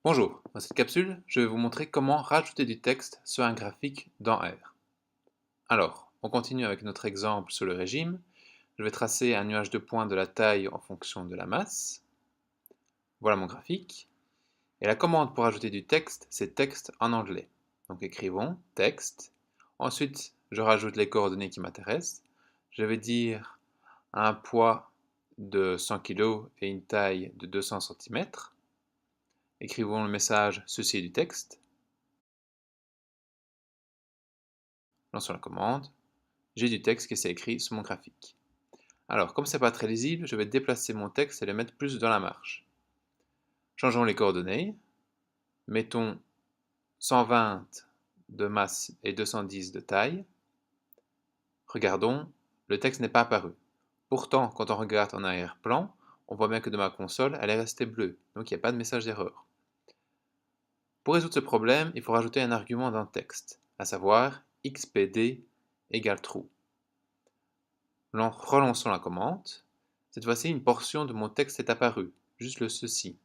Bonjour, dans cette capsule, je vais vous montrer comment rajouter du texte sur un graphique dans R. Alors, on continue avec notre exemple sur le régime. Je vais tracer un nuage de points de la taille en fonction de la masse. Voilà mon graphique. Et la commande pour ajouter du texte, c'est texte en anglais. Donc écrivons texte. Ensuite, je rajoute les coordonnées qui m'intéressent. Je vais dire un poids de 100 kg et une taille de 200 cm. Écrivons le message « Ceci est du texte ». Lançons la commande. J'ai du texte qui s'est écrit sur mon graphique. Alors, comme ce n'est pas très lisible, je vais déplacer mon texte et le mettre plus dans la marge. Changeons les coordonnées. Mettons 120 de masse et 210 de taille. Regardons, le texte n'est pas apparu. Pourtant, quand on regarde en arrière-plan, on voit bien que de ma console, elle est restée bleue, donc il n'y a pas de message d'erreur. Pour résoudre ce problème, il faut rajouter un argument dans le texte, à savoir xpd égale true. Relançons la commande. Cette fois-ci, une portion de mon texte est apparue, juste le ceci.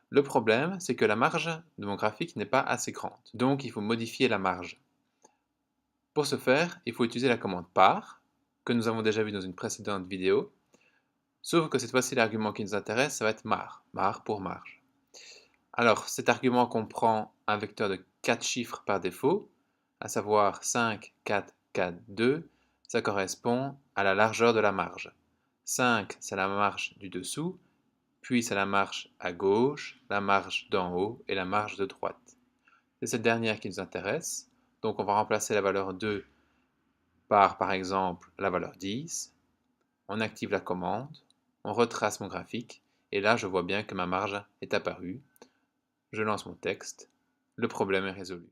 Le problème, c'est que la marge de mon graphique n'est pas assez grande, donc il faut modifier la marge. Pour ce faire, il faut utiliser la commande par, que nous avons déjà vu dans une précédente vidéo, sauf que cette fois-ci, l'argument qui nous intéresse, ça va être mar pour marge. Alors, cet argument comprend un vecteur de 4 chiffres par défaut, à savoir 5, 4, 4, 2, ça correspond à la largeur de la marge. 5, c'est la marge du dessous, puis c'est la marge à gauche, la marge d'en haut et la marge de droite. C'est cette dernière qui nous intéresse, donc on va remplacer la valeur 2 par exemple, la valeur 10. On active la commande, on retrace mon graphique, et là je vois bien que ma marge est apparue. Je lance mon texte, le problème est résolu.